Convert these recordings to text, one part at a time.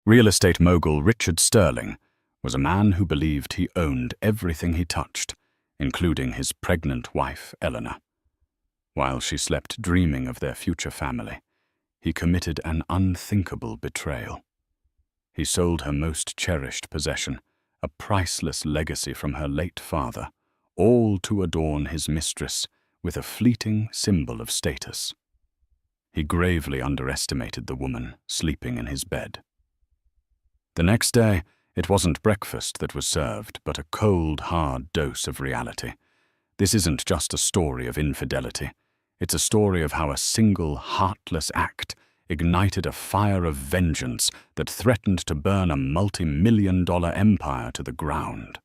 Real estate mogul Richard Sterling was a man who believed he owned everything he touched, including his pregnant wife, Eleanor. While she slept dreaming of their future family, he committed an unthinkable betrayal. He sold her most cherished possession, a priceless legacy from her late father, all to adorn his mistress with a fleeting symbol of status. He gravely underestimated the woman sleeping in his bed. The next day, it wasn't breakfast that was served, but a cold, hard dose of reality. This isn't just a story of infidelity. It's a story of how a single, heartless act ignited a fire of vengeance that threatened to burn a multi-million-dollar empire to the ground.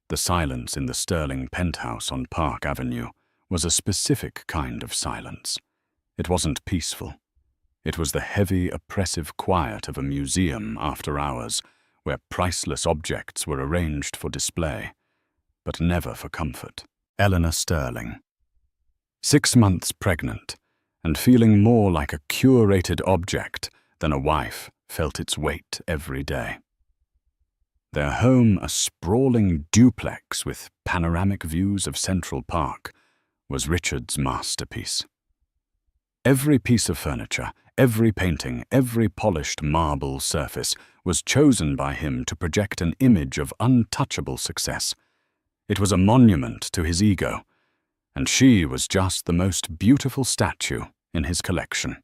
The silence in the Sterling penthouse on Park Avenue was a specific kind of silence. It wasn't peaceful. It was the heavy, oppressive quiet of a museum after hours, where priceless objects were arranged for display, but never for comfort. Eleanor Sterling. 6 months pregnant, and feeling more like a curated object than a wife, felt its weight every day. Their home, a sprawling duplex with panoramic views of Central Park, was Richard's masterpiece. Every piece of furniture, every painting, every polished marble surface was chosen by him to project an image of untouchable success. It was a monument to his ego, and she was just the most beautiful statue in his collection.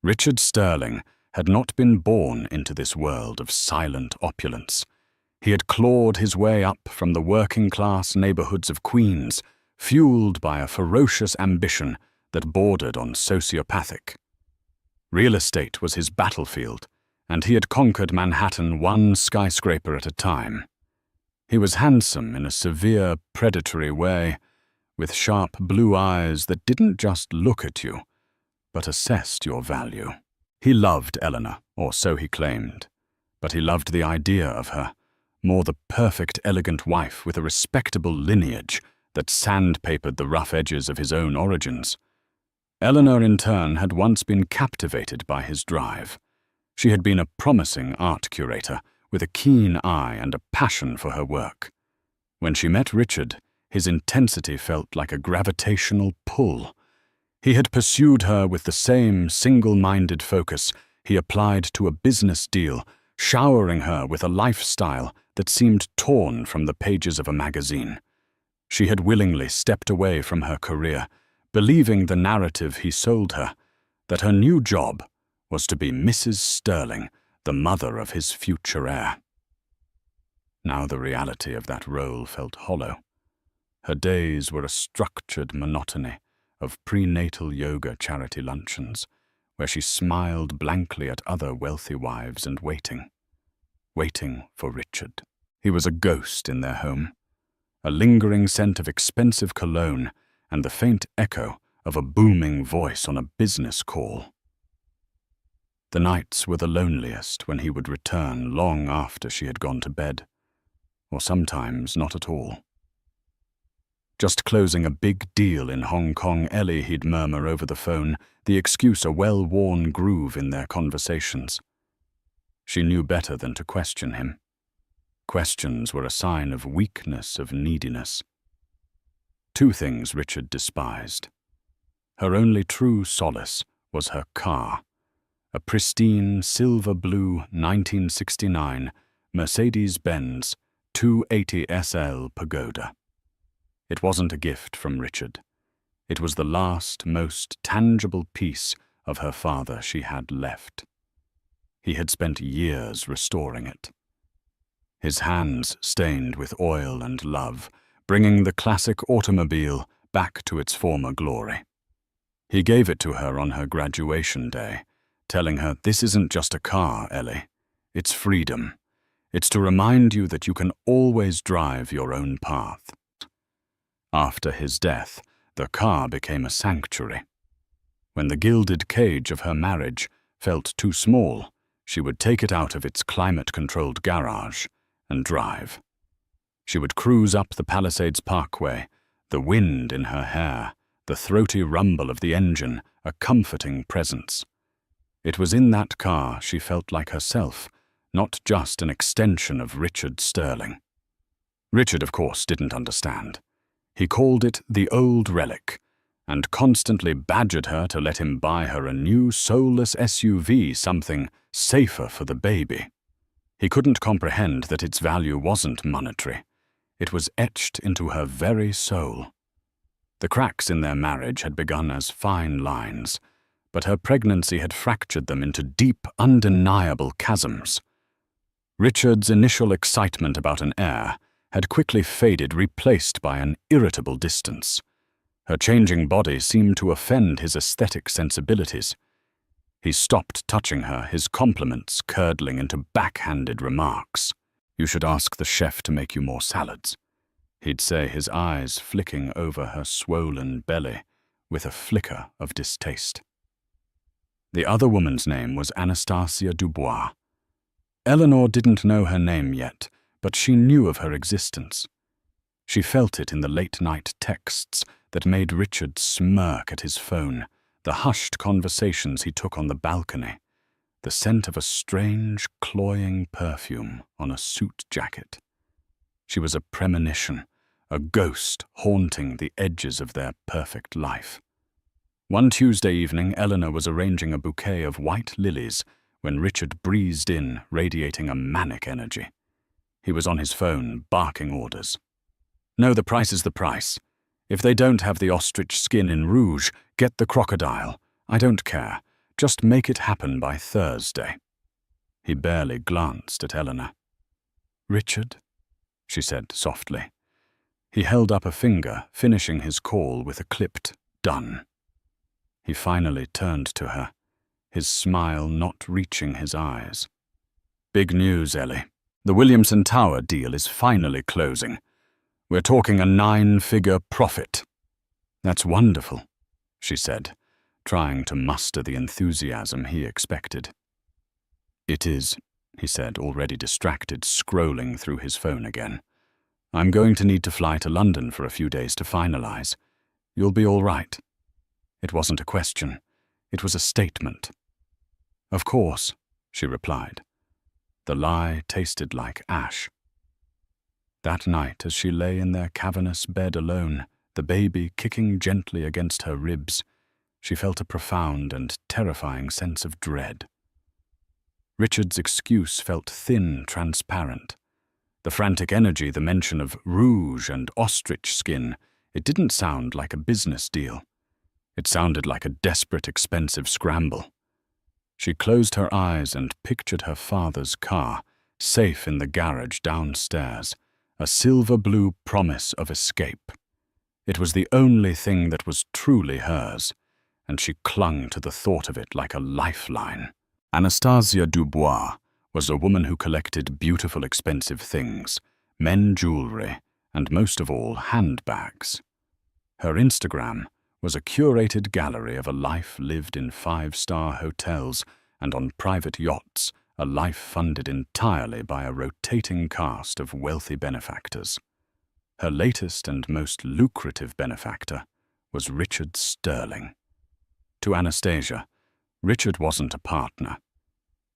Richard Sterling had not been born into this world of silent opulence. He had clawed his way up from the working-class neighborhoods of Queens, fueled by a ferocious ambition that bordered on sociopathic. Real estate was his battlefield, and he had conquered Manhattan one skyscraper at a time. He was handsome in a severe, predatory way, with sharp blue eyes that didn't just look at you, but assessed your value. He loved Eleanor, or so he claimed, but he loved the idea of her, more the perfect, elegant wife with a respectable lineage that sandpapered the rough edges of his own origins. Eleanor, in turn, had once been captivated by his drive. She had been a promising art curator with a keen eye and a passion for her work. When she met Richard, his intensity felt like a gravitational pull. He had pursued her with the same single-minded focus he applied to a business deal, showering her with a lifestyle that seemed torn from the pages of a magazine. She had willingly stepped away from her career, believing the narrative he sold her, that her new job was to be Mrs. Sterling, the mother of his future heir. Now the reality of that role felt hollow. Her days were a structured monotony of prenatal yoga charity luncheons, where she smiled blankly at other wealthy wives and waiting for Richard. He was a ghost in their home, a lingering scent of expensive cologne and the faint echo of a booming voice on a business call. The nights were the loneliest when he would return long after she had gone to bed, or sometimes not at all. Just closing a big deal in Hong Kong, Ellie, he'd murmur over the phone, the excuse a well-worn groove in their conversations. She knew better than to question him. Questions were a sign of weakness, of neediness. 2 things Richard despised. Her only true solace was her car, a pristine silver-blue 1969 Mercedes-Benz 280 SL Pagoda. It wasn't a gift from Richard. It was the last, most tangible piece of her father she had left. He had spent years restoring it. His hands stained with oil and love, bringing the classic automobile back to its former glory. He gave it to her on her graduation day, telling her, "This isn't just a car, Ellie. It's freedom. It's to remind you that you can always drive your own path." After his death, the car became a sanctuary. When the gilded cage of her marriage felt too small, she would take it out of its climate-controlled garage and drive. She would cruise up the Palisades Parkway, the wind in her hair, the throaty rumble of the engine, a comforting presence. It was in that car she felt like herself, not just an extension of Richard Sterling. Richard, of course, didn't understand. He called it the old relic, and constantly badgered her to let him buy her a new soulless SUV, something safer for the baby. He couldn't comprehend that its value wasn't monetary. It was etched into her very soul. The cracks in their marriage had begun as fine lines, but her pregnancy had fractured them into deep, undeniable chasms. Richard's initial excitement about an heir had quickly faded, replaced by an irritable distance. Her changing body seemed to offend his aesthetic sensibilities. He stopped touching her, his compliments curdling into backhanded remarks. "You should ask the chef to make you more salads," he'd say, his eyes flicking over her swollen belly with a flicker of distaste. The other woman's name was Anastasia Dubois. Eleanor didn't know her name yet, but she knew of her existence. She felt it in the late-night texts that made Richard smirk at his phone, the hushed conversations he took on the balcony, the scent of a strange, cloying perfume on a suit jacket. She was a premonition, a ghost haunting the edges of their perfect life. One Tuesday evening, Eleanor was arranging a bouquet of white lilies when Richard breezed in, radiating a manic energy. He was on his phone, barking orders. "No, the price is the price. If they don't have the ostrich skin in rouge, get the crocodile. I don't care. Just make it happen by Thursday." He barely glanced at Eleanor. "Richard?" she said softly. He held up a finger, finishing his call with a clipped "done." He finally turned to her, his smile not reaching his eyes. "Big news, Ellie. The Williamson Tower deal is finally closing. We're talking a 9-figure profit." "That's wonderful," she said, trying to muster the enthusiasm he expected. "It is," he said, already distracted, scrolling through his phone again. "I'm going to need to fly to London for a few days to finalize. You'll be all right." It wasn't a question. It was a statement. "Of course," she replied. The lie tasted like ash. That night, as she lay in their cavernous bed alone, the baby kicking gently against her ribs, she felt a profound and terrifying sense of dread. Richard's excuse felt thin, transparent. The frantic energy, the mention of rouge and ostrich skin, it didn't sound like a business deal. It sounded like a desperate, expensive scramble. She closed her eyes and pictured her father's car, safe in the garage downstairs, a silver-blue promise of escape. It was the only thing that was truly hers, and she clung to the thought of it like a lifeline. Anastasia Dubois was a woman who collected beautiful, expensive things, men jewelry, and most of all, handbags. Her Instagram was a curated gallery of a life lived in 5-star hotels and on private yachts, a life funded entirely by a rotating cast of wealthy benefactors. Her latest and most lucrative benefactor was Richard Sterling. To Anastasia, Richard wasn't a partner.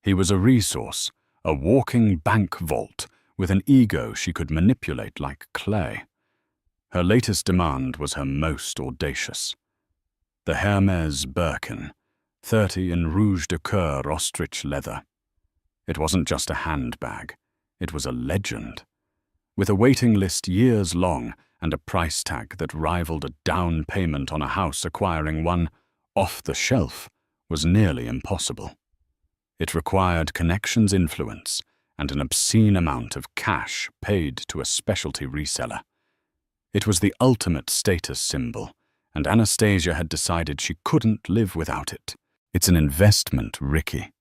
He was a resource, a walking bank vault with an ego she could manipulate like clay. Her latest demand was her most audacious. The Hermes Birkin, 30 in rouge de coeur ostrich leather. It wasn't just a handbag, it was a legend. With a waiting list years long and a price tag that rivaled a down payment on a house, acquiring one off the shelf was nearly impossible. It required connections, influence, and an obscene amount of cash paid to a specialty reseller. It was the ultimate status symbol, and Anastasia had decided she couldn't live without it. "It's an investment, Ricky,"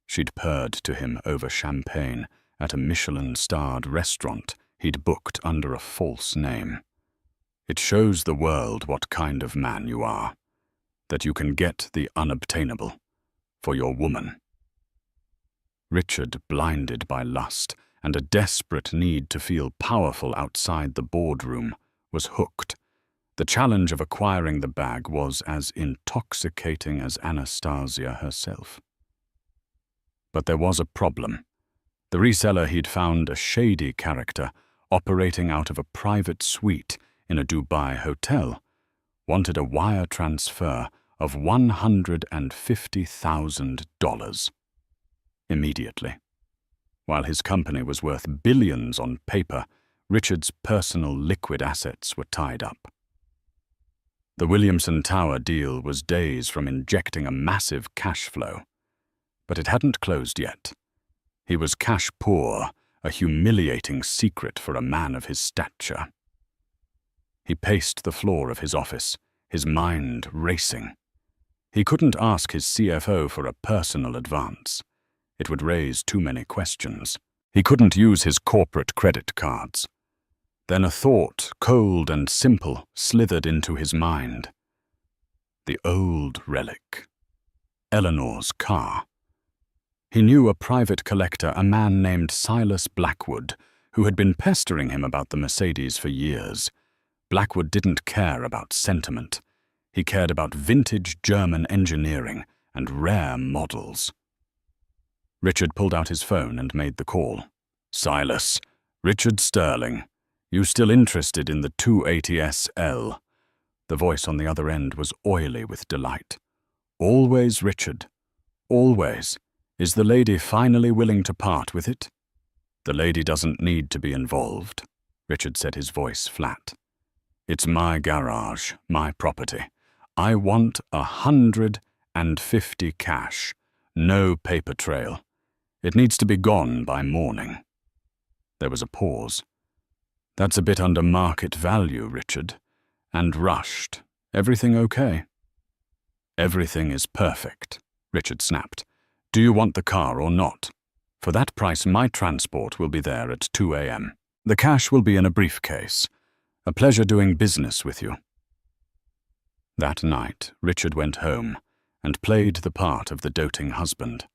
she'd purred to him over champagne at a Michelin-starred restaurant he'd booked under a false name. "It shows the world what kind of man you are, that you can get the unobtainable for your woman." Richard, blinded by lust and a desperate need to feel powerful outside the boardroom, was hooked. The challenge of acquiring the bag was as intoxicating as Anastasia herself. But there was a problem. The reseller he'd found a shady character operating out of a private suite in a Dubai hotel wanted a wire transfer of $150,000 immediately. While his company was worth billions on paper, Richard's personal liquid assets were tied up. The Williamson Tower deal was days from injecting a massive cash flow, but it hadn't closed yet. He was cash poor, a humiliating secret for a man of his stature. He paced the floor of his office, his mind racing. He couldn't ask his CFO for a personal advance. It would raise too many questions. He couldn't use his corporate credit cards. Then a thought, cold and simple, slithered into his mind. The old relic. Eleanor's car. He knew a private collector, a man named Silas Blackwood, who had been pestering him about the Mercedes for years. Blackwood didn't care about sentiment. He cared about vintage German engineering and rare models. Richard pulled out his phone and made the call. "Silas, Richard Sterling. You still interested in the 280SL?" The voice on the other end was oily with delight. "Always, Richard. Always. Is the lady finally willing to part with it?" "The lady doesn't need to be involved," Richard said, his voice flat. "It's my garage, my property. I want 150 cash. No paper trail. It needs to be gone by morning." There was a pause. "That's a bit under market value, Richard. And rushed. Everything okay?" "Everything is perfect," Richard snapped. "Do you want the car or not? For that price, my transport will be there at 2 a.m. The cash will be in a briefcase. A pleasure doing business with you." That night, Richard went home and played the part of the doting husband.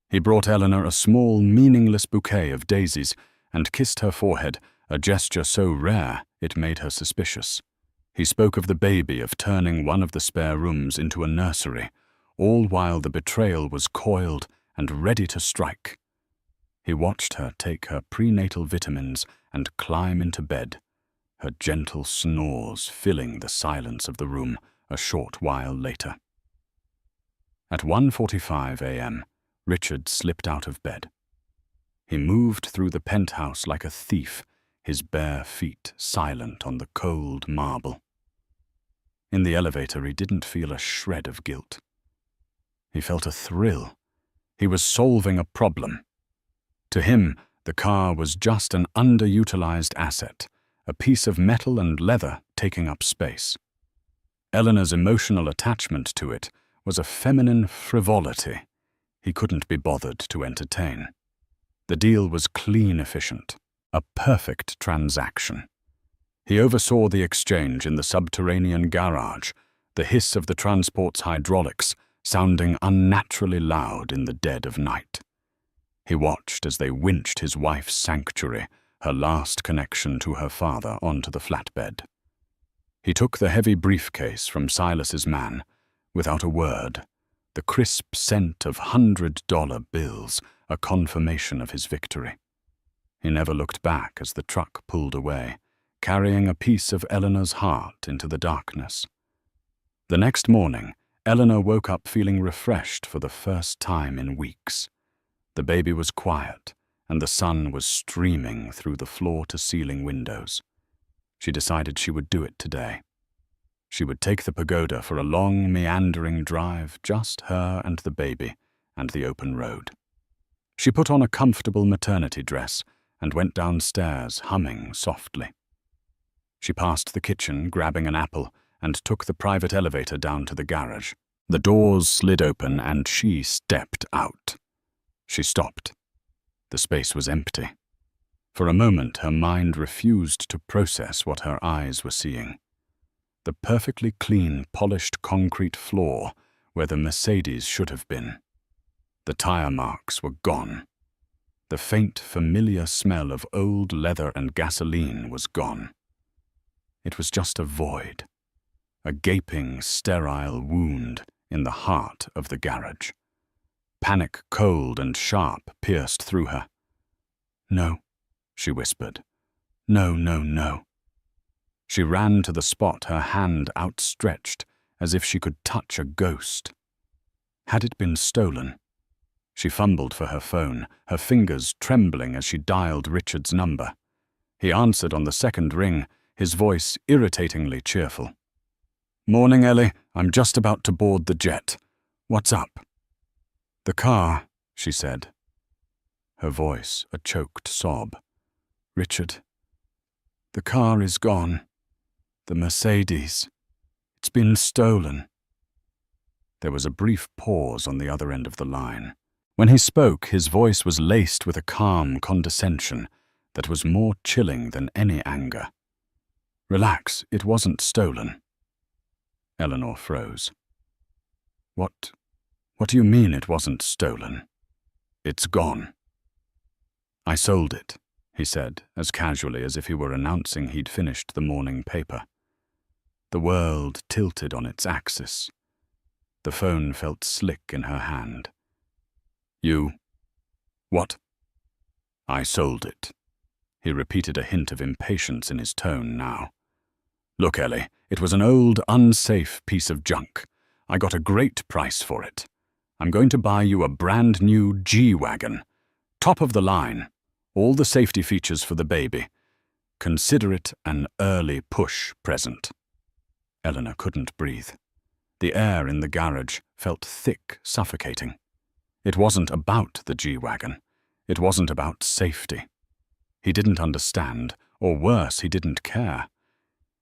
He brought Eleanor a small, meaningless bouquet of daisies and kissed her forehead, a gesture so rare it made her suspicious. He spoke of the baby, of turning one of the spare rooms into a nursery, all while the betrayal was coiled and ready to strike. He watched her take her prenatal vitamins and climb into bed, her gentle snores filling the silence of the room a short while later. At 1:45 a.m., Richard slipped out of bed. He moved through the penthouse like a thief, his bare feet silent on the cold marble. In the elevator, he didn't feel a shred of guilt. He felt a thrill. He was solving a problem. To him, the car was just an underutilized asset, a piece of metal and leather taking up space. Eleanor's emotional attachment to it was a feminine frivolity he couldn't be bothered to entertain. The deal was clean efficient, a perfect transaction. He oversaw the exchange in the subterranean garage, the hiss of the transport's hydraulics sounding unnaturally loud in the dead of night. He watched as they winched his wife's sanctuary, her last connection to her father, onto the flatbed. He took the heavy briefcase from Silas's man, without a word, the crisp scent of $100 bills, a confirmation of his victory. He never looked back as the truck pulled away, carrying a piece of Eleanor's heart into the darkness. The next morning, Eleanor woke up feeling refreshed for the first time in weeks. The baby was quiet, and the sun was streaming through the floor-to-ceiling windows. She decided she would do it today. She would take the pagoda for a long, meandering drive, just her and the baby, and the open road. She put on a comfortable maternity dress and went downstairs, humming softly. She passed the kitchen, grabbing an apple, and took the private elevator down to the garage. The doors slid open and she stepped out. She stopped. The space was empty. For a moment, her mind refused to process what her eyes were seeing. The perfectly clean, polished concrete floor where the Mercedes should have been. The tire marks were gone. The faint, familiar smell of old leather and gasoline was gone. It was just a void, a gaping, sterile wound in the heart of the garage. Panic, cold and sharp, pierced through her. "No," she whispered. "No, no, no." She ran to the spot, her hand outstretched, as if she could touch a ghost. Had it been stolen? She fumbled for her phone, her fingers trembling as she dialed Richard's number. He answered on the second ring, his voice irritatingly cheerful. "Morning, Ellie. I'm just about to board the jet. What's up?" "The car," she said. Her voice a choked sob. "Richard, the car is gone. The Mercedes. It's been stolen." There was a brief pause on the other end of the line. When he spoke, his voice was laced with a calm condescension that was more chilling than any anger. "Relax, it wasn't stolen." Eleanor froze. What do you mean it wasn't stolen?" "It's gone." "I sold it," he said, as casually as if he were announcing he'd finished the morning paper. The world tilted on its axis. The phone felt slick in her hand. "You... what?" "I sold it." He repeated, a hint of impatience in his tone now. "Look, Ellie, it was an old, unsafe piece of junk. I got a great price for it. I'm going to buy you a brand new G-Wagon. Top of the line. All the safety features for the baby. Consider it an early push present." Eleanor couldn't breathe. The air in the garage felt thick, suffocating. It wasn't about the G-Wagon. It wasn't about safety. He didn't understand, or worse, he didn't care.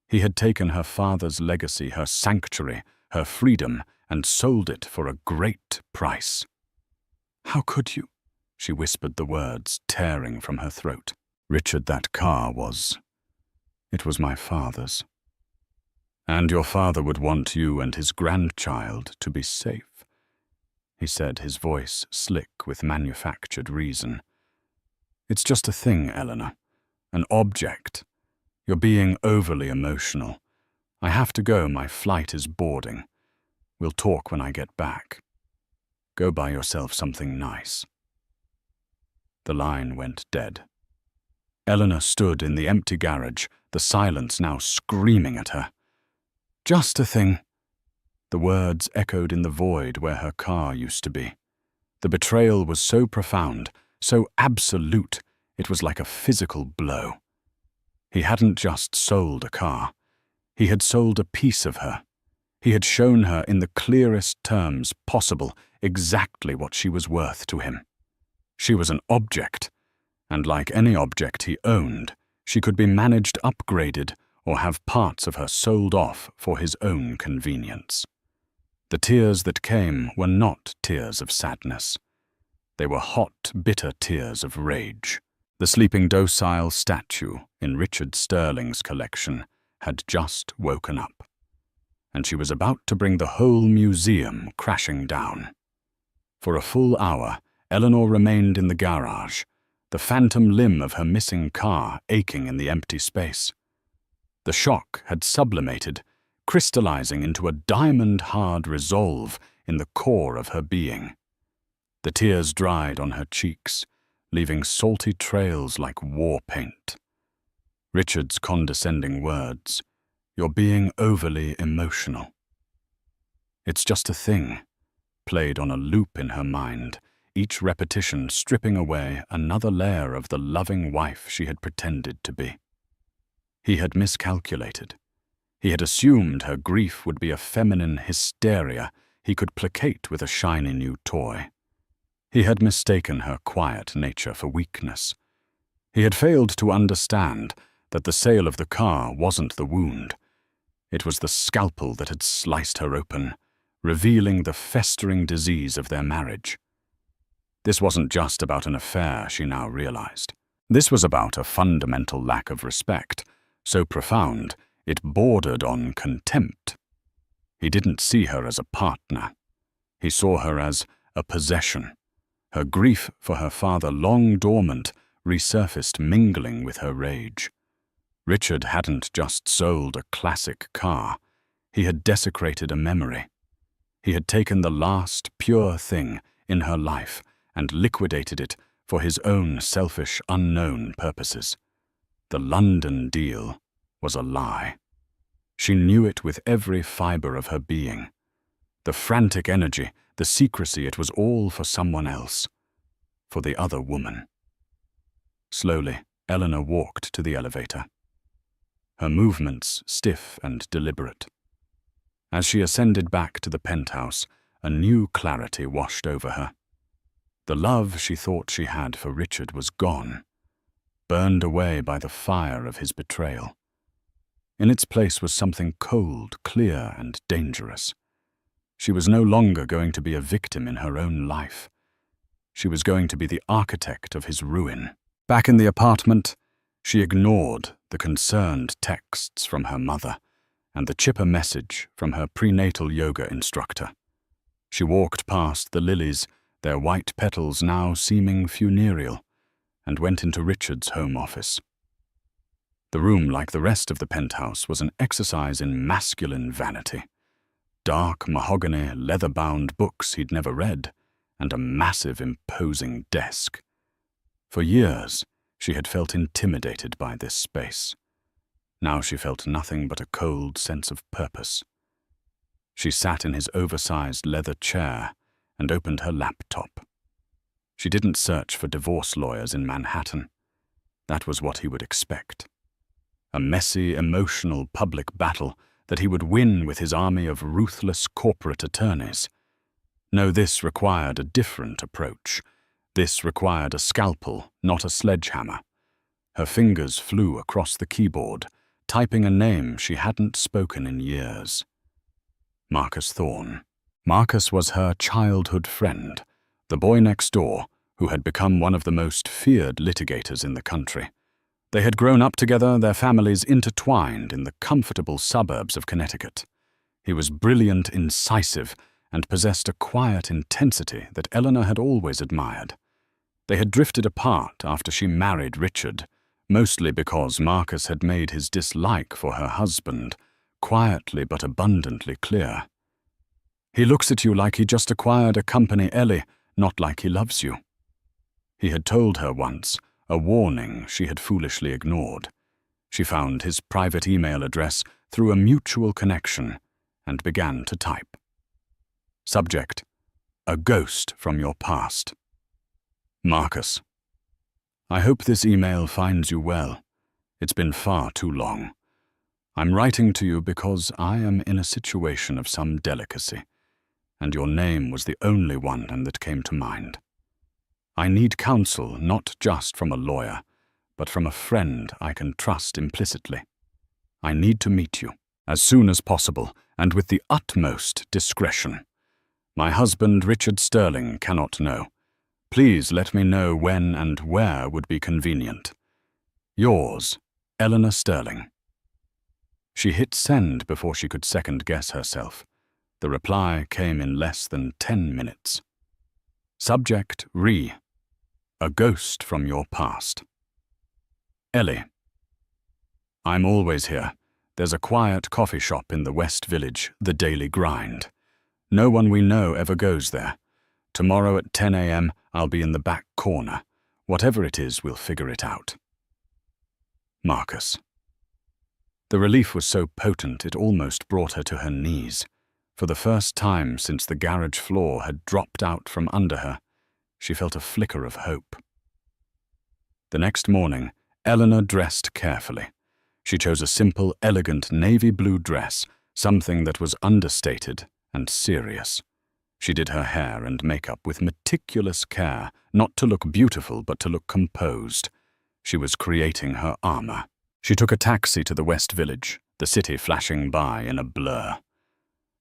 He had taken her father's legacy, her sanctuary, her freedom, and sold it for a great price. "How could you?" She whispered the words, tearing from her throat. "Richard, that car was... it was my father's. And your father would want you and his grandchild to be safe," he said, his voice slick with manufactured reason. "It's just a thing, Eleanor. An object. You're being overly emotional. I have to go, my flight is boarding. We'll talk when I get back. Go buy yourself something nice." The line went dead. Eleanor stood in the empty garage, the silence now screaming at her. "Just a thing." The words echoed in the void where her car used to be. The betrayal was so profound, so absolute, it was like a physical blow. He hadn't just sold a car. He had sold a piece of her. He had shown her in the clearest terms possible exactly what she was worth to him. She was an object, and like any object he owned, she could be managed, upgraded, or have parts of her sold off for his own convenience. The tears that came were not tears of sadness. They were hot, bitter tears of rage. The sleeping docile statue in Richard Sterling's collection had just woken up, and she was about to bring the whole museum crashing down. For a full hour, Eleanor remained in the garage, the phantom limb of her missing car aching in the empty space. The shock had sublimated, crystallizing into a diamond-hard resolve in the core of her being. The tears dried on her cheeks, leaving salty trails like war paint. Richard's condescending words, "You're being overly emotional." "It's just a thing," played on a loop in her mind, each repetition stripping away another layer of the loving wife she had pretended to be. He had miscalculated. He had assumed her grief would be a feminine hysteria he could placate with a shiny new toy. He had mistaken her quiet nature for weakness. He had failed to understand that the sale of the car wasn't the wound. It was the scalpel that had sliced her open, revealing the festering disease of their marriage. This wasn't just about an affair, she now realized. This was about a fundamental lack of respect, so profound it bordered on contempt. He didn't see her as a partner. He saw her as a possession. Her grief for her father, long dormant, resurfaced, mingling with her rage. Richard hadn't just sold a classic car. He had desecrated a memory. He had taken the last pure thing in her life and liquidated it for his own selfish, unknown purposes. The London deal was a lie. She knew it with every fibre of her being. The frantic energy, the secrecy, it was all for someone else, for the other woman. Slowly, Eleanor walked to the elevator, her movements stiff and deliberate. As she ascended back to the penthouse, a new clarity washed over her. The love she thought she had for Richard was gone, burned away by the fire of his betrayal. In its place was something cold, clear, and dangerous. She was no longer going to be a victim in her own life. She was going to be the architect of his ruin. Back in the apartment, she ignored the concerned texts from her mother and the chipper message from her prenatal yoga instructor. She walked past the lilies, their white petals now seeming funereal, and went into Richard's home office. The room, like the rest of the penthouse, was an exercise in masculine vanity. Dark mahogany, leather-bound books he'd never read, and a massive, imposing desk. For years, she had felt intimidated by this space. Now she felt nothing but a cold sense of purpose. She sat in his oversized leather chair and opened her laptop. She didn't search for divorce lawyers in Manhattan. That was what he would expect. A messy, emotional public battle that he would win with his army of ruthless corporate attorneys. No, this required a different approach. This required a scalpel, not a sledgehammer. Her fingers flew across the keyboard, typing a name she hadn't spoken in years. Marcus Thorne. Marcus was her childhood friend, the boy next door who had become one of the most feared litigators in the country. They had grown up together, their families intertwined in the comfortable suburbs of Connecticut. He was brilliant, incisive, and possessed a quiet intensity that Eleanor had always admired. They had drifted apart after she married Richard, mostly because Marcus had made his dislike for her husband quietly but abundantly clear. "He looks at you like he just acquired a company, Ellie, not like he loves you." He had told her once, a warning she had foolishly ignored. She found his private email address through a mutual connection and began to type. Subject: a ghost from your past. Marcus. I hope this email finds you well. It's been far too long. I'm writing to you because I am in a situation of some delicacy, and your name was the only one that came to mind. I need counsel not just from a lawyer, but from a friend I can trust implicitly. I need to meet you as soon as possible and with the utmost discretion. My husband, Richard Sterling, cannot know. Please let me know when and where would be convenient. Yours, Eleanor Sterling. She hit send before she could second-guess herself. The reply came in less than 10 minutes. Subject: Re. A ghost from your past. Ellie. I'm always here. There's a quiet coffee shop in the West Village, the Daily Grind. No one we know ever goes there. Tomorrow at 10 a.m. I'll be in the back corner. Whatever it is, we'll figure it out. Marcus. The relief was so potent it almost brought her to her knees. For the first time since the garage floor had dropped out from under her, she felt a flicker of hope. The next morning, Eleanor dressed carefully. She chose a simple, elegant navy blue dress, something that was understated and serious. She did her hair and makeup with meticulous care, not to look beautiful but to look composed. She was creating her armor. She took a taxi to the West Village, the city flashing by in a blur.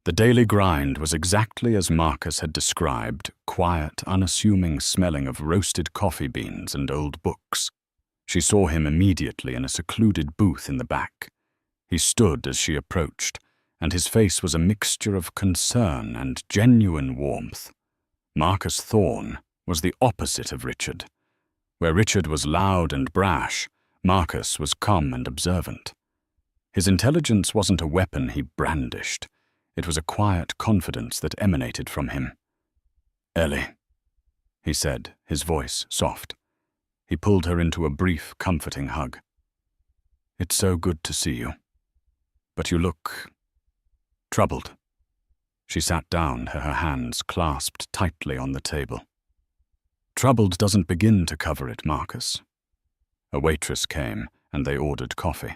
The Daily Grind was exactly as Marcus had described, quiet, unassuming smelling of roasted coffee beans and old books. She saw him immediately in a secluded booth in the back. He stood as she approached, and his face was a mixture of concern and genuine warmth. Marcus Thorne was the opposite of Richard. Where Richard was loud and brash, Marcus was calm and observant. His intelligence wasn't a weapon he brandished. It was a quiet confidence that emanated from him. Ellie, he said, his voice soft. He pulled her into a brief, comforting hug. It's so good to see you. But you look troubled. She sat down, her hands clasped tightly on the table. Troubled doesn't begin to cover it, Marcus. A waitress came, and they ordered coffee.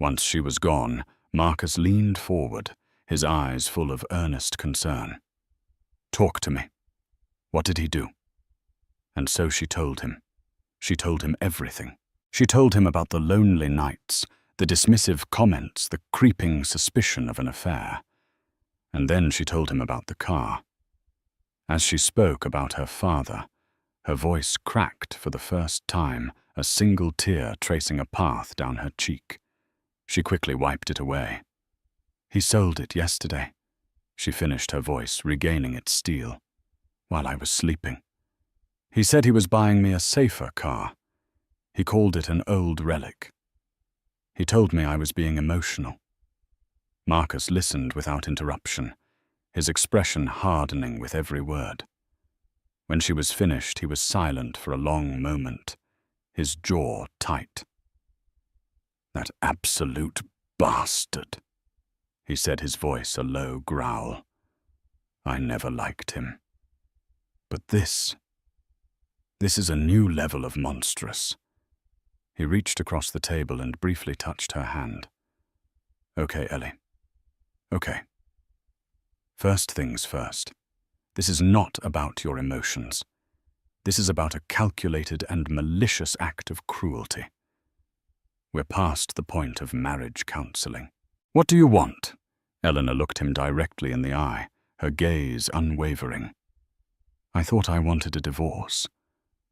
Once she was gone, Marcus leaned forward, his eyes full of earnest concern. Talk to me. What did he do? And so she told him. She told him everything. She told him about the lonely nights, the dismissive comments, the creeping suspicion of an affair. And then she told him about the car. As she spoke about her father, her voice cracked for the first time, a single tear tracing a path down her cheek. She quickly wiped it away. He sold it yesterday, she finished, her voice regaining its steel, while I was sleeping. He said he was buying me a safer car. He called it an old relic. He told me I was being emotional. Marcus listened without interruption, his expression hardening with every word. When she was finished, he was silent for a long moment, his jaw tight. That absolute bastard, he said, his voice a low growl. I never liked him. But this is a new level of monstrous. He reached across the table and briefly touched her hand. Okay, Ellie. Okay. First things first. This is not about your emotions. This is about a calculated and malicious act of cruelty. We're past the point of marriage counseling. What do you want? Eleanor looked him directly in the eye, her gaze unwavering. I thought I wanted a divorce.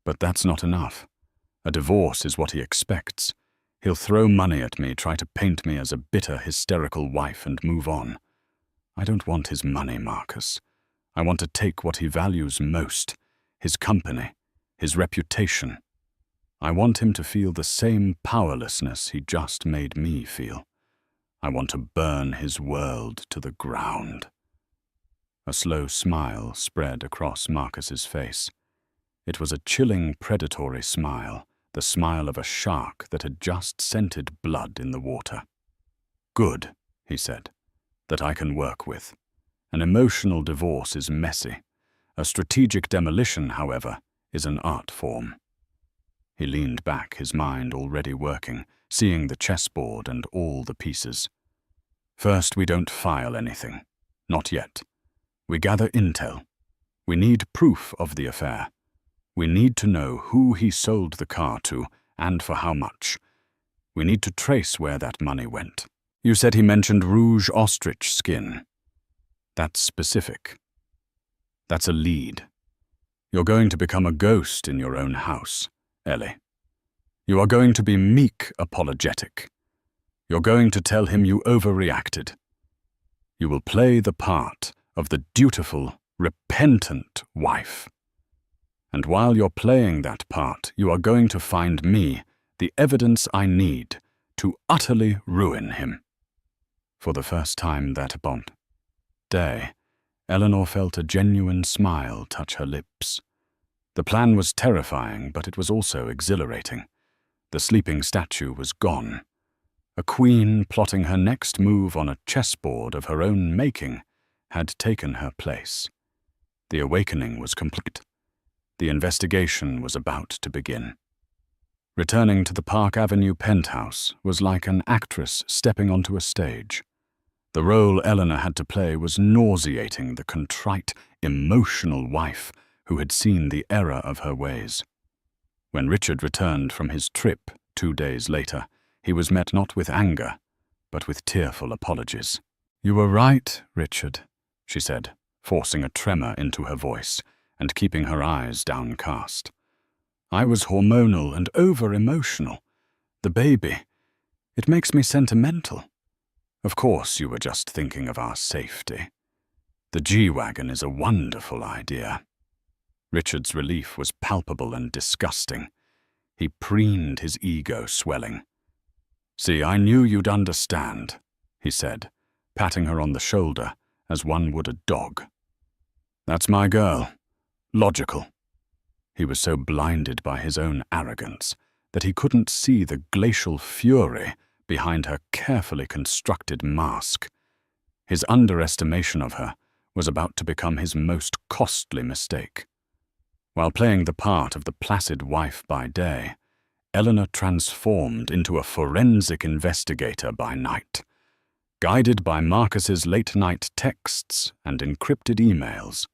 But that's not enough. A divorce is what he expects. He'll throw money at me, try to paint me as a bitter, hysterical wife and move on. I don't want his money, Marcus. I want to take what he values most, his company, his reputation. I want him to feel the same powerlessness he just made me feel. I want to burn his world to the ground. A slow smile spread across Marcus's face. It was a chilling, predatory smile, the smile of a shark that had just scented blood in the water. Good, he said, that I can work with. An emotional divorce is messy. A strategic demolition, however, is an art form. He leaned back, his mind already working, seeing the chessboard and all the pieces. First, we don't file anything. Not yet. We gather intel. We need proof of the affair. We need to know who he sold the car to and for how much. We need to trace where that money went. You said he mentioned rouge ostrich skin. That's specific. That's a lead. You're going to become a ghost in your own house, Ellie. You are going to be meek apologetic. You're going to tell him you overreacted. You will play the part of the dutiful, repentant wife. And while you're playing that part, you are going to find me the evidence I need to utterly ruin him. For the first time that day, Eleanor felt a genuine smile touch her lips. The plan was terrifying, but it was also exhilarating. The sleeping statue was gone. A queen plotting her next move on a chessboard of her own making had taken her place. The awakening was complete. The investigation was about to begin. Returning to the Park Avenue penthouse was like an actress stepping onto a stage. The role Eleanor had to play was nauseating, the contrite, emotional wife who had seen the error of her ways. When Richard returned from his trip 2 days later, he was met not with anger, but with tearful apologies. You were right, Richard, she said, forcing a tremor into her voice and keeping her eyes downcast. I was hormonal and over-emotional. The baby, it makes me sentimental. Of course you were just thinking of our safety. The G-Wagon is a wonderful idea. Richard's relief was palpable and disgusting. He preened, his ego swelling. See, I knew you'd understand, he said, patting her on the shoulder as one would a dog. That's my girl. Logical. He was so blinded by his own arrogance that he couldn't see the glacial fury behind her carefully constructed mask. His underestimation of her was about to become his most costly mistake. While playing the part of the placid wife by day, Eleanor transformed into a forensic investigator by night. Guided by Marcus's late-night texts and encrypted emails,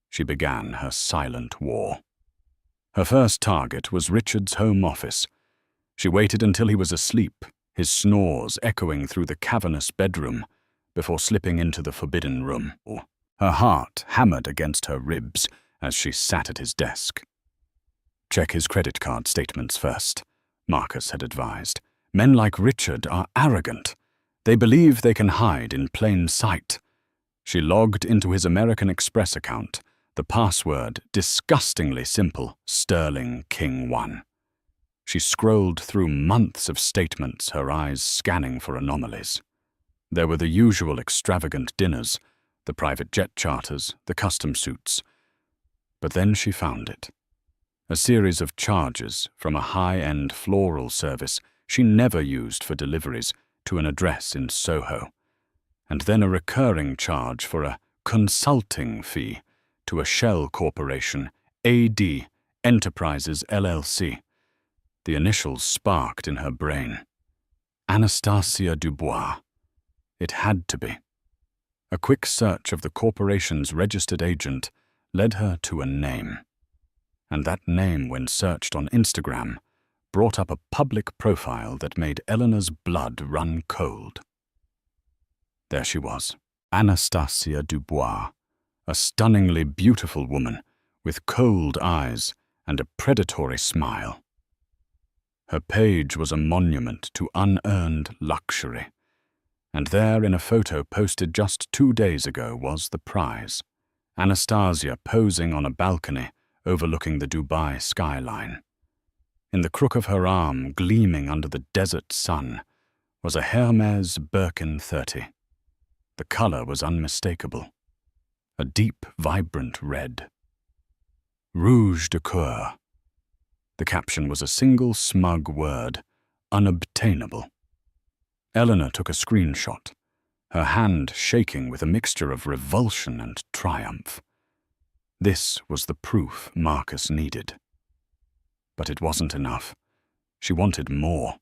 she began her silent war. Her first target was Richard's home office. She waited until he was asleep, his snores echoing through the cavernous bedroom, before slipping into the forbidden room. Her heart hammered against her ribs as she sat at his desk. "Check his credit card statements first," Marcus had advised. "Men like Richard are arrogant. They believe they can hide in plain sight." She logged into his American Express account, the password disgustingly simple, Sterling King 1. She scrolled through months of statements, her eyes scanning for anomalies. There were the usual extravagant dinners, the private jet charters, the custom suits. But then she found it. A series of charges from a high-end floral service she never used for deliveries to an address in Soho, and then a recurring charge for a consulting fee to a shell corporation, AD Enterprises LLC. The initials sparked in her brain. Anastasia Dubois. It had to be. A quick search of the corporation's registered agent led her to a name. And that name, when searched on Instagram, brought up a public profile that made Eleanor's blood run cold. There she was, Anastasia Dubois, a stunningly beautiful woman with cold eyes and a predatory smile. Her page was a monument to unearned luxury, and there in a photo posted just 2 days ago was the prize, Anastasia posing on a balcony overlooking the Dubai skyline. In the crook of her arm, gleaming under the desert sun, was a Hermes Birkin 30. The color was unmistakable, a deep, vibrant red. Rouge de Coeur. The caption was a single smug word, unobtainable. Eleanor took a screenshot, her hand shaking with a mixture of revulsion and triumph. This was the proof Marcus needed. But it wasn't enough. She wanted more.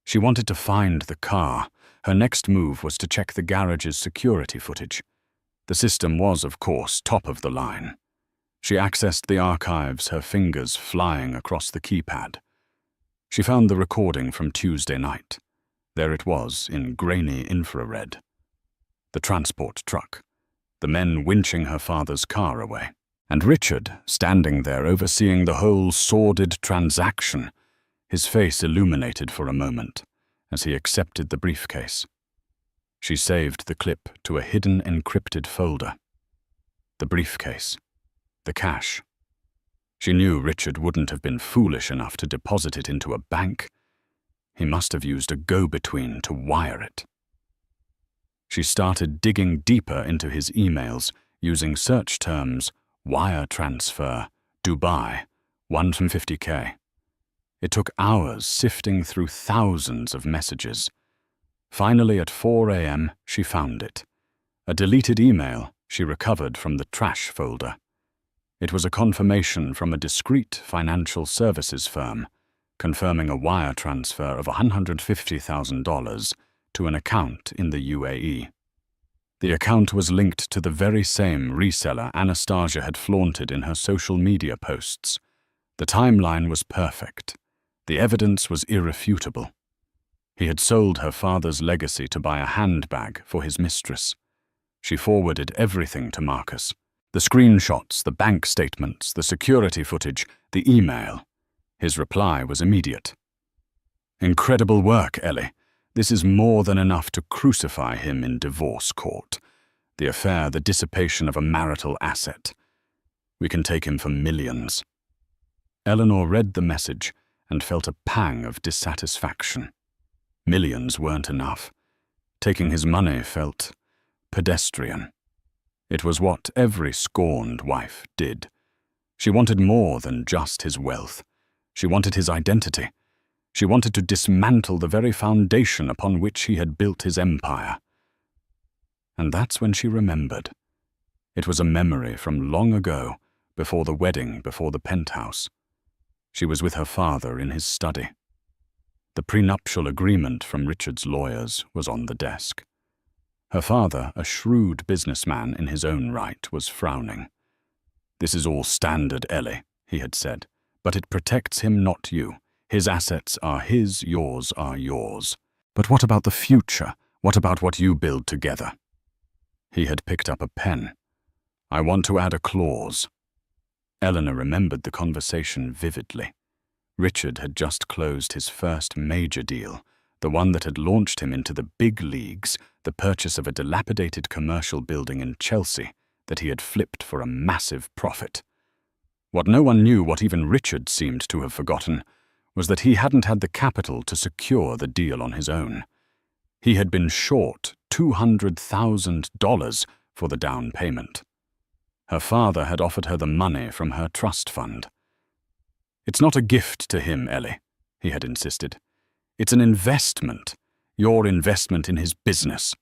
She wanted to find the car. Her next move was to check the garage's security footage. The system was, of course, top of the line. She accessed the archives, her fingers flying across the keypad. She found the recording from Tuesday night. There it was, in grainy infrared. The transport truck, the men winching her father's car away, and Richard standing there overseeing the whole sordid transaction, his face illuminated for a moment as he accepted the briefcase. She saved the clip to a hidden encrypted folder. The briefcase. The cash. She knew Richard wouldn't have been foolish enough to deposit it into a bank. He must have used a go-between to wire it. She started digging deeper into his emails, using search terms wire transfer, Dubai, 150K. It took hours sifting through thousands of messages. Finally, at 4 a.m., she found it. A deleted email she recovered from the trash folder. It was a confirmation from a discreet financial services firm, confirming a wire transfer of $150,000 to an account in the UAE. The account was linked to the very same reseller Anastasia had flaunted in her social media posts. The timeline was perfect. The evidence was irrefutable. He had sold her father's legacy to buy a handbag for his mistress. She forwarded everything to Marcus. The screenshots, the bank statements, the security footage, the email. His reply was immediate. "Incredible work, Ellie. This is more than enough to crucify him in divorce court. The affair, the dissipation of a marital asset. We can take him for millions." Eleanor read the message and felt a pang of dissatisfaction. Millions weren't enough. Taking his money felt pedestrian. It was what every scorned wife did. She wanted more than just his wealth. She wanted his identity. She wanted to dismantle the very foundation upon which he had built his empire. And that's when she remembered. It was a memory from long ago, before the wedding, before the penthouse. She was with her father in his study. The prenuptial agreement from Richard's lawyers was on the desk. Her father, a shrewd businessman in his own right, was frowning. "This is all standard, Ellie," he had said, "but it protects him, not you. His assets are his, yours are yours. But what about the future? What about what you build together?" He had picked up a pen. "I want to add a clause." Eleanor remembered the conversation vividly. Richard had just closed his first major deal, the one that had launched him into the big leagues, the purchase of a dilapidated commercial building in Chelsea that he had flipped for a massive profit. What no one knew, what even Richard seemed to have forgotten, was that he hadn't had the capital to secure the deal on his own. He had been short $200,000 for the down payment. Her father had offered her the money from her trust fund. "It's not a gift to him, Ellie," he had insisted. "It's an investment, your investment in his business."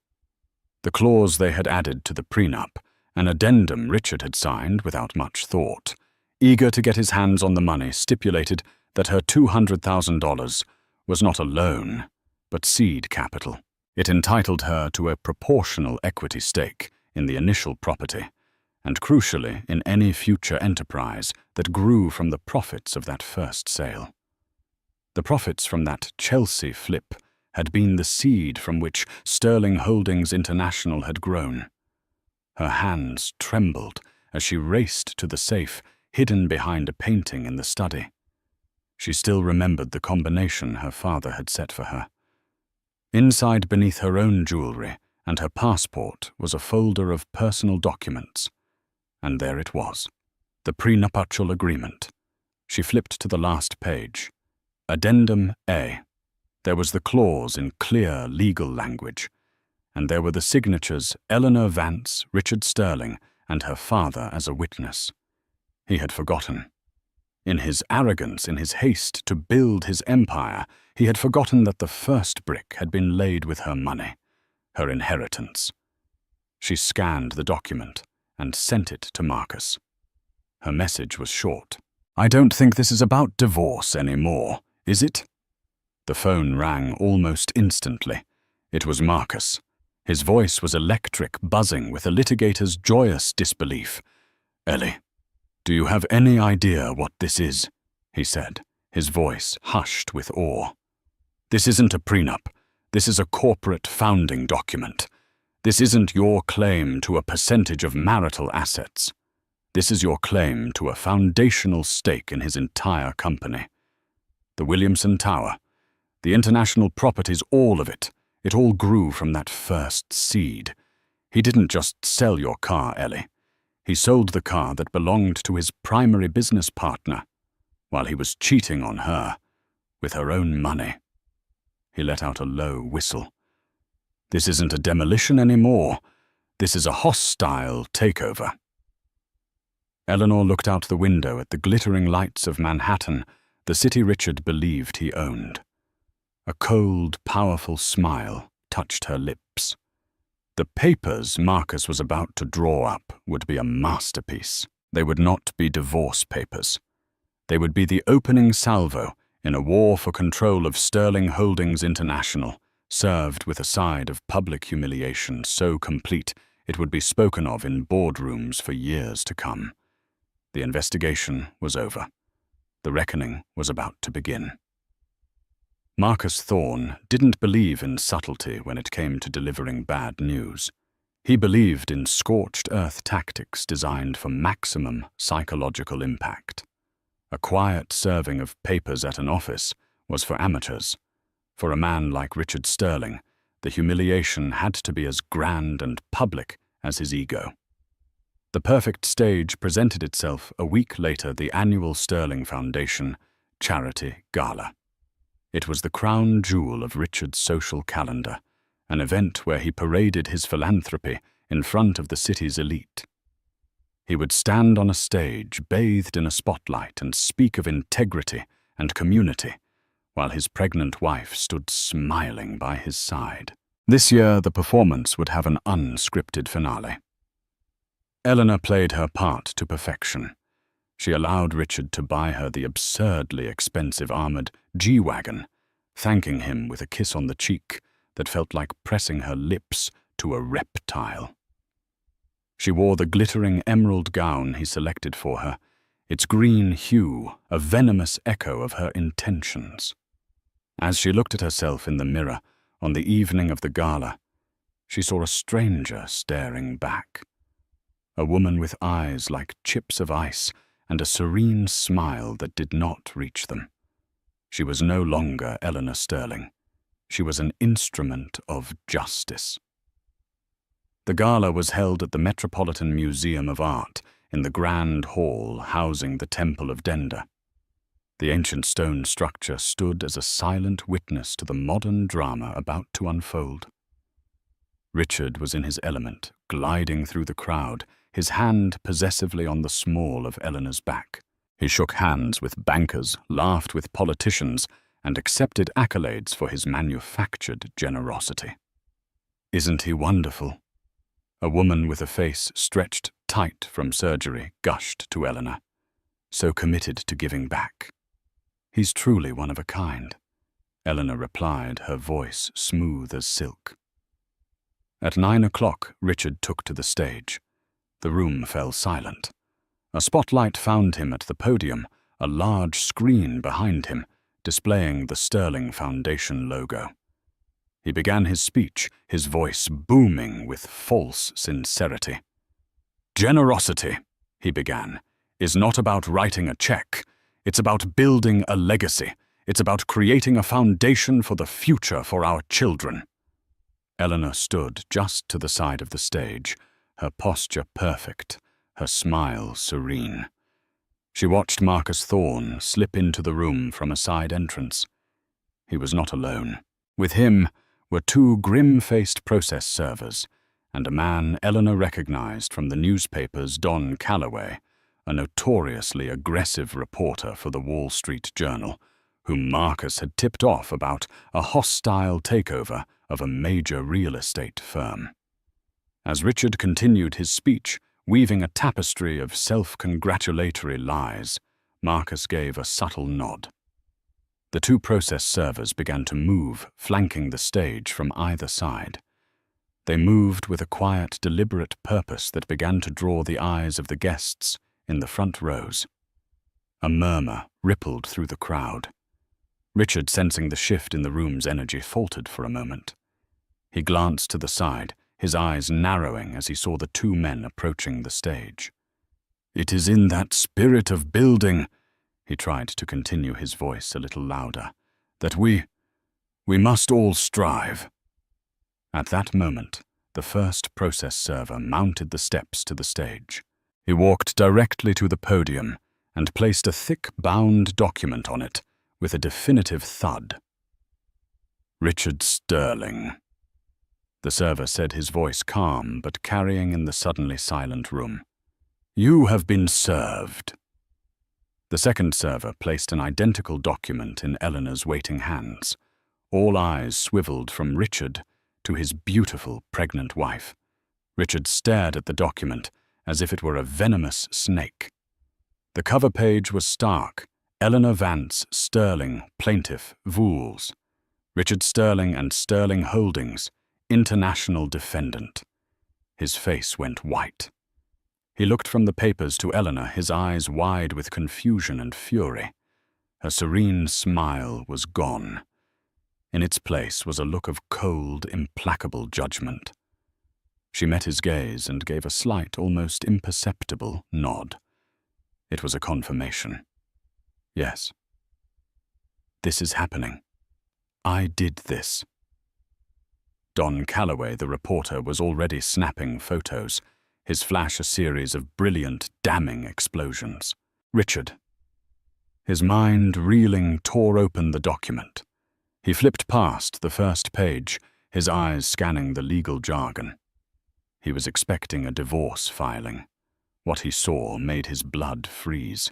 The clause they had added to the prenup, an addendum Richard had signed without much thought, eager to get his hands on the money, stipulated that her $200,000 was not a loan, but seed capital. It entitled her to a proportional equity stake in the initial property, and crucially in any future enterprise that grew from the profits of that first sale. The profits from that Chelsea flip had been the seed from which Sterling Holdings International had grown. Her hands trembled as she raced to the safe hidden behind a painting in the study. She still remembered the combination her father had set for her. Inside, beneath her own jewelry and her passport, was a folder of personal documents. And there it was, the prenuptial agreement. She flipped to the last page. Addendum A. There was the clause in clear legal language, and there were the signatures Eleanor Vance, Richard Sterling, and her father as a witness. He had forgotten. In his arrogance, in his haste to build his empire, he had forgotten that the first brick had been laid with her money, her inheritance. She scanned the document and sent it to Marcus. Her message was short. "I don't think this is about divorce anymore, is it?" The phone rang almost instantly. It was Marcus. His voice was electric, buzzing with a litigator's joyous disbelief. "Ellie, do you have any idea what this is?" he said, his voice hushed with awe. "This isn't a prenup. This is a corporate founding document. This isn't your claim to a percentage of marital assets. This is your claim to a foundational stake in his entire company. The Williamson Tower, the international properties, all of it, it all grew from that first seed. He didn't just sell your car, Ellie. He sold the car that belonged to his primary business partner, while he was cheating on her, with her own money." He let out a low whistle. "This isn't a demolition anymore. This is a hostile takeover." Eleanor looked out the window at the glittering lights of Manhattan, the city Richard believed he owned. A cold, powerful smile touched her lips. The papers Marcus was about to draw up would be a masterpiece. They would not be divorce papers. They would be the opening salvo in a war for control of Sterling Holdings International, served with a side of public humiliation so complete it would be spoken of in boardrooms for years to come. The investigation was over. The reckoning was about to begin. Marcus Thorne didn't believe in subtlety when it came to delivering bad news. He believed in scorched earth tactics designed for maximum psychological impact. A quiet serving of papers at an office was for amateurs. For a man like Richard Sterling, the humiliation had to be as grand and public as his ego. The perfect stage presented itself a week later, the annual Sterling Foundation Charity Gala. It was the crown jewel of Richard's social calendar, an event where he paraded his philanthropy in front of the city's elite. He would stand on a stage, bathed in a spotlight, and speak of integrity and community, while his pregnant wife stood smiling by his side. This year, the performance would have an unscripted finale. Eleanor played her part to perfection. She allowed Richard to buy her the absurdly expensive armored G-Wagon, thanking him with a kiss on the cheek that felt like pressing her lips to a reptile. She wore the glittering emerald gown he selected for her, its green hue a venomous echo of her intentions. As she looked at herself in the mirror on the evening of the gala, she saw a stranger staring back. A woman with eyes like chips of ice and a serene smile that did not reach them. She was no longer Eleanor Sterling. She was an instrument of justice. The gala was held at the Metropolitan Museum of Art in the Grand Hall housing the Temple of Denda. The ancient stone structure stood as a silent witness to the modern drama about to unfold. Richard was in his element, gliding through the crowd, his hand possessively on the small of Eleanor's back. He shook hands with bankers, laughed with politicians, and accepted accolades for his manufactured generosity. "Isn't he wonderful?" A woman with a face stretched tight from surgery gushed to Eleanor, so committed to giving back. "He's truly one of a kind," Eleanor replied, her voice smooth as silk. At 9 o'clock, Richard took to the stage. The room fell silent. A spotlight found him at the podium, a large screen behind him, displaying the Sterling Foundation logo. He began his speech, his voice booming with false sincerity. "Generosity," he began, "is not about writing a check. It's about building a legacy. It's about creating a foundation for the future for our children." Eleanor stood just to the side of the stage, her posture perfect, her smile serene. She watched Marcus Thorne slip into the room from a side entrance. He was not alone. With him were 2 grim-faced process servers and a man Eleanor recognized from the newspaper's Don Calloway, a notoriously aggressive reporter for the Wall Street Journal, whom Marcus had tipped off about a hostile takeover of a major real estate firm. As Richard continued his speech, weaving a tapestry of self-congratulatory lies, Marcus gave a subtle nod. The 2 process servers began to move, flanking the stage from either side. They moved with a quiet, deliberate purpose that began to draw the eyes of the guests in the front rows. A murmur rippled through the crowd. Richard, sensing the shift in the room's energy, faltered for a moment. He glanced to the side, his eyes narrowing as he saw the 2 men approaching the stage. "It is in that spirit of building," he tried to continue, his voice a little louder, "that we must all strive." At that moment, the first process server mounted the steps to the stage. He walked directly to the podium and placed a thick bound document on it with a definitive thud. "Richard Sterling," the server said, his voice calm but carrying in the suddenly silent room. "You have been served." The second server placed an identical document in Eleanor's waiting hands. All eyes swiveled from Richard to his beautiful pregnant wife. Richard stared at the document as if it were a venomous snake. The cover page was stark: Eleanor Vance Sterling, plaintiff, Vools. Richard Sterling and Sterling Holdings, international defendant. His face went white. He looked from the papers to Eleanor, his eyes wide with confusion and fury. Her serene smile was gone. In its place was a look of cold, implacable judgment. She met his gaze and gave a slight, almost imperceptible nod. It was a confirmation. "Yes. This is happening. I did this." Don Calloway, the reporter, was already snapping photos, his flash a series of brilliant, damning explosions. Richard. His mind reeling, tore open the document. He flipped past the first page, his eyes scanning the legal jargon. He was expecting a divorce filing. What he saw made his blood freeze.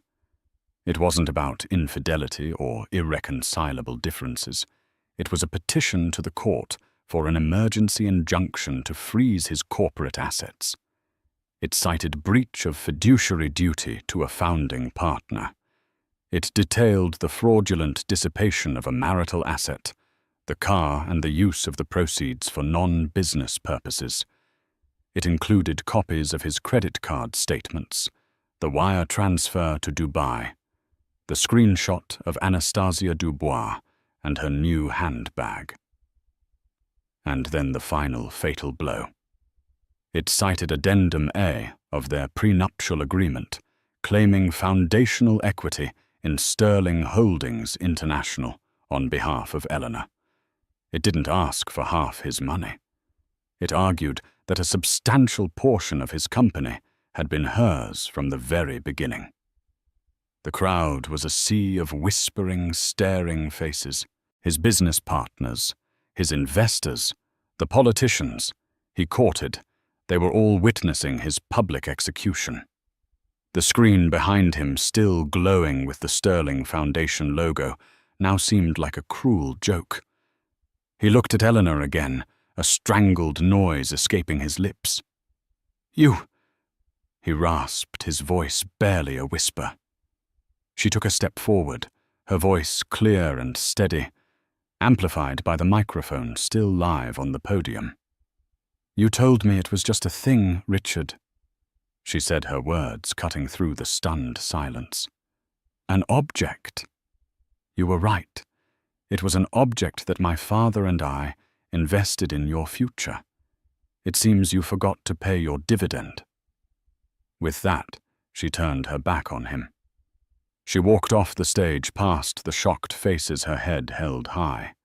It wasn't about infidelity or irreconcilable differences. It was a petition to the court for an emergency injunction to freeze his corporate assets. It cited breach of fiduciary duty to a founding partner. It detailed the fraudulent dissipation of a marital asset, the car and the use of the proceeds for non-business purposes. It included copies of his credit card statements, the wire transfer to Dubai, the screenshot of Anastasia Dubois and her new handbag. And then the final fatal blow. It cited Addendum A of their prenuptial agreement, claiming foundational equity in Sterling Holdings International on behalf of Eleanor. It didn't ask for half his money. It argued that a substantial portion of his company had been hers from the very beginning. The crowd was a sea of whispering, staring faces. His business partners, his investors, the politicians he courted, they were all witnessing his public execution. The screen behind him, still glowing with the Sterling Foundation logo, now seemed like a cruel joke. He looked at Eleanor again, a strangled noise escaping his lips. "You!" he rasped, his voice barely a whisper. She took a step forward, her voice clear and steady, amplified by the microphone still live on the podium. "You told me it was just a thing, Richard," she said, her words cutting through the stunned silence. "An object. You were right. It was an object that my father and I invested in your future. It seems you forgot to pay your dividend." With that, she turned her back on him. She walked off the stage past the shocked faces, her head held high.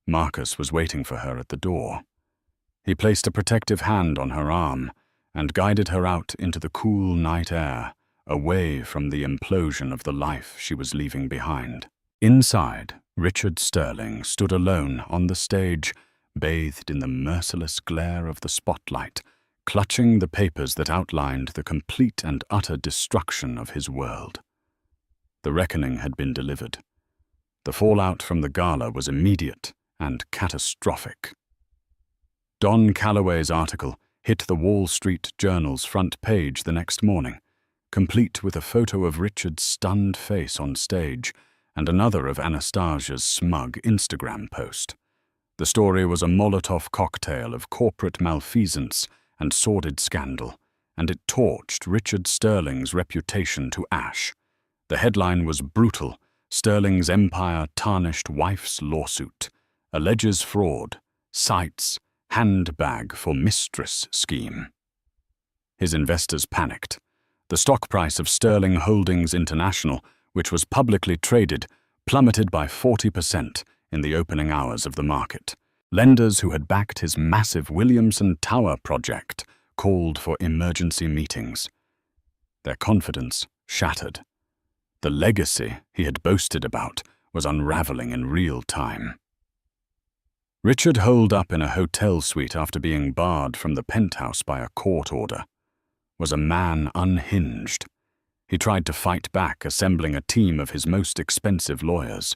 Marcus was waiting for her at the door. He placed a protective hand on her arm and guided her out into the cool night air, away from the implosion of the life she was leaving behind. Inside, Richard Sterling stood alone on the stage, bathed in the merciless glare of the spotlight, clutching the papers that outlined the complete and utter destruction of his world. The reckoning had been delivered. The fallout from the gala was immediate and catastrophic. Don Calloway's article hit the Wall Street Journal's front page the next morning, complete with a photo of Richard's stunned face on stage and another of Anastasia's smug Instagram post. The story was a Molotov cocktail of corporate malfeasance and sordid scandal, and it torched Richard Sterling's reputation to ash. The headline was brutal: Sterling's empire tarnished wife's lawsuit, alleges fraud, cites handbag for Mistress scheme. His investors panicked. The stock price of Sterling Holdings International, which was publicly traded, plummeted by 40% in the opening hours of the market. Lenders who had backed his massive Williamson Tower project called for emergency meetings. Their confidence shattered. The legacy he had boasted about was unraveling in real time. Richard holed up in a hotel suite after being barred from the penthouse by a court order. Was a man unhinged. He tried to fight back, assembling a team of his most expensive lawyers.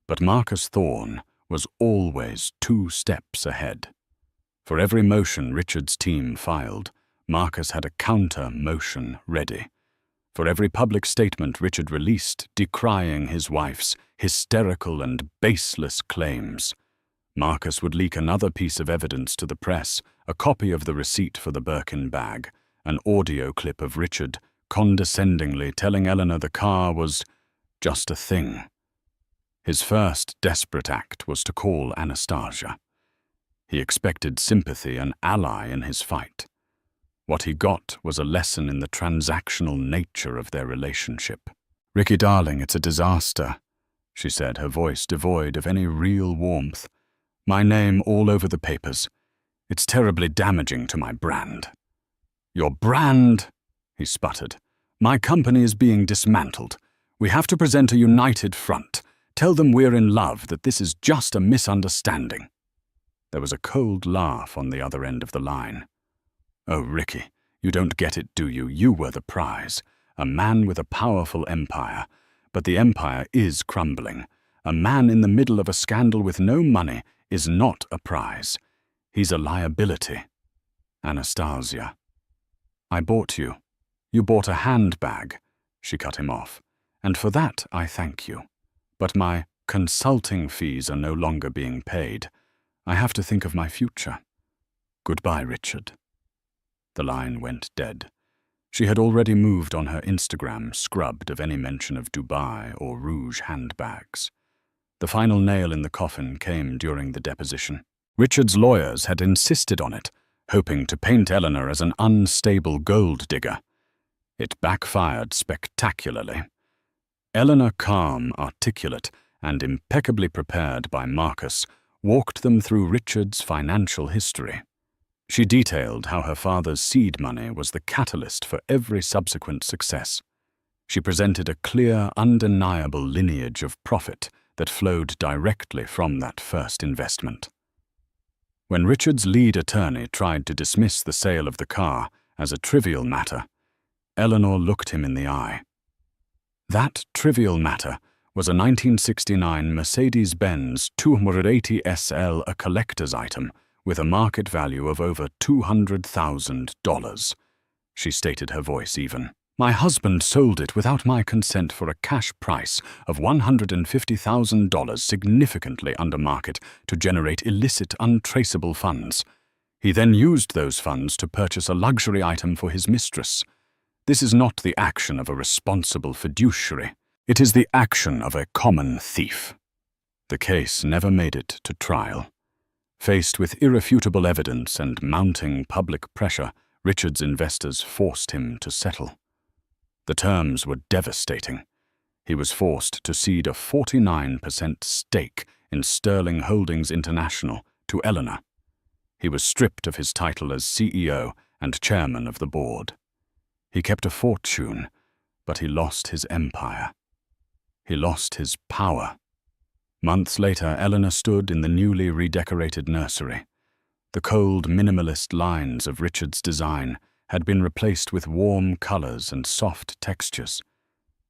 But Marcus Thorne was always 2 steps ahead. For every motion Richard's team filed, Marcus had a counter motion ready. For every public statement Richard released decrying his wife's hysterical and baseless claims, Marcus would leak another piece of evidence to the press, a copy of the receipt for the Birkin bag, an audio clip of Richard condescendingly telling Eleanor the car was just a thing. His first desperate act was to call Anastasia. He expected sympathy, an ally in his fight. What he got was a lesson in the transactional nature of their relationship. "Ricky, darling, it's a disaster," she said, her voice devoid of any real warmth. "My name all over the papers. It's terribly damaging to my brand." "Your brand?" he sputtered. "My company is being dismantled. We have to present a united front. Tell them we're in love, that this is just a misunderstanding." There was a cold laugh on the other end of the line. "Oh, Ricky, You don't get it, do you? You were the prize. A man with a powerful empire. But the empire is crumbling. A man in the middle of a scandal with no money is not a prize. He's a liability. Anastasia. I bought you. You bought a handbag. She cut him off. And for that I thank you. But my consulting fees are no longer being paid. I have to think of my future. Goodbye, Richard. The line went dead. She had already moved on her Instagram, scrubbed of any mention of Dubai or Rouge handbags. The final nail in the coffin came during the deposition. Richard's lawyers had insisted on it, hoping to paint Eleanor as an unstable gold digger. It backfired spectacularly. Eleanor, calm, articulate, and impeccably prepared by Marcus, walked them through Richard's financial history. She detailed how her father's seed money was the catalyst for every subsequent success. She presented a clear, undeniable lineage of profit that flowed directly from that first investment. When Richard's lead attorney tried to dismiss the sale of the car as a trivial matter, Eleanor looked him in the eye. That trivial matter was a 1969 Mercedes-Benz 280 SL, a collector's item, with a market value of over $200,000. She stated, her voice even. My husband sold it without my consent for a cash price of $150,000, significantly under market, to generate illicit, untraceable funds. He then used those funds to purchase a luxury item for his mistress. This is not the action of a responsible fiduciary. It is the action of a common thief. The case never made it to trial. Faced with irrefutable evidence and mounting public pressure, Richard's investors forced him to settle. The terms were devastating. He was forced to cede a 49% stake in Sterling Holdings International to Eleanor. He was stripped of his title as CEO and chairman of the board. He kept a fortune, but he lost his empire. He lost his power. Months later, Eleanor stood in the newly redecorated nursery. The cold, minimalist lines of Richard's design had been replaced with warm colors and soft textures.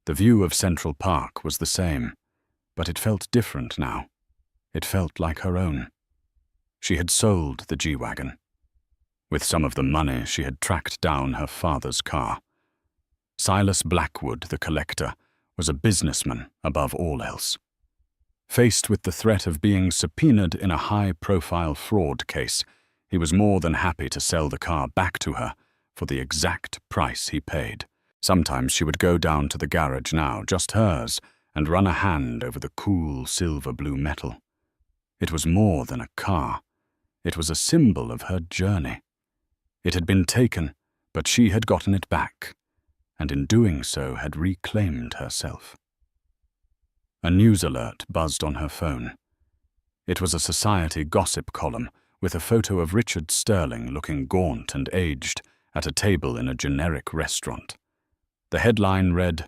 The view of Central Park was the same, but it felt different now. It felt like her own. She had sold the G-Wagon. With some of the money, she had tracked down her father's car. Silas Blackwood, the collector, was a businessman above all else. Faced with the threat of being subpoenaed in a high-profile fraud case, he was more than happy to sell the car back to her for the exact price he paid. Sometimes she would go down to the garage now, just hers, and run a hand over the cool silver-blue metal. It was more than a car. It was a symbol of her journey. It had been taken, but she had gotten it back, and in doing so had reclaimed herself. A news alert buzzed on her phone. It was a society gossip column with a photo of Richard Sterling looking gaunt and aged at a table in a generic restaurant. The headline read,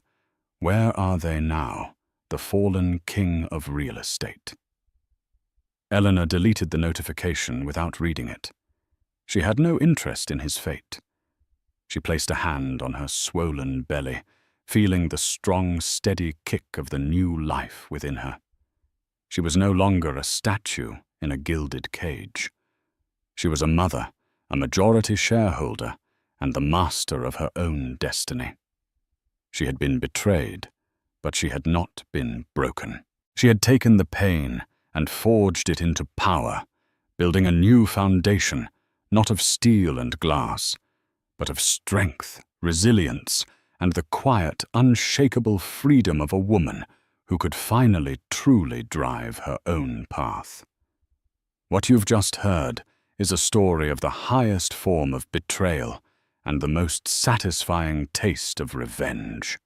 "Where are they now, the fallen king of real estate?" Eleanor deleted the notification without reading it. She had no interest in his fate. She placed a hand on her swollen belly, feeling the strong, steady kick of the new life within her. She was no longer a statue in a gilded cage. She was a mother, a majority shareholder, and the master of her own destiny. She had been betrayed, but she had not been broken. She had taken the pain and forged it into power, building a new foundation, not of steel and glass, but of strength, resilience, and the quiet, unshakable freedom of a woman who could finally truly drive her own path. What you've just heard is a story of the highest form of betrayal and the most satisfying taste of revenge.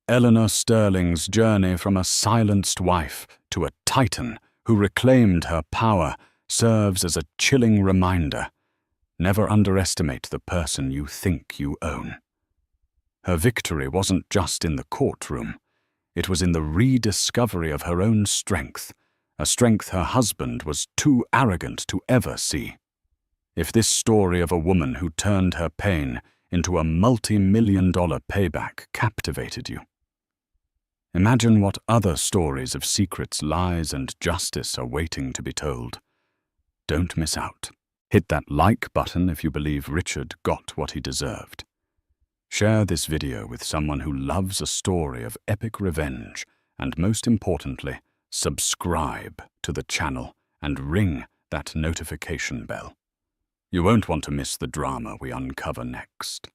Eleanor Sterling's journey from a silenced wife to a titan who reclaimed her power serves as a chilling reminder. Never underestimate the person you think you own. Her victory wasn't just in the courtroom. It was in the rediscovery of her own strength, a strength her husband was too arrogant to ever see. If this story of a woman who turned her pain into a multi-million-dollar payback captivated you, imagine what other stories of secrets, lies, and justice are waiting to be told. Don't miss out. Hit that like button if you believe Richard got what he deserved. Share this video with someone who loves a story of epic revenge, and most importantly, subscribe to the channel and ring that notification bell. You won't want to miss the drama we uncover next.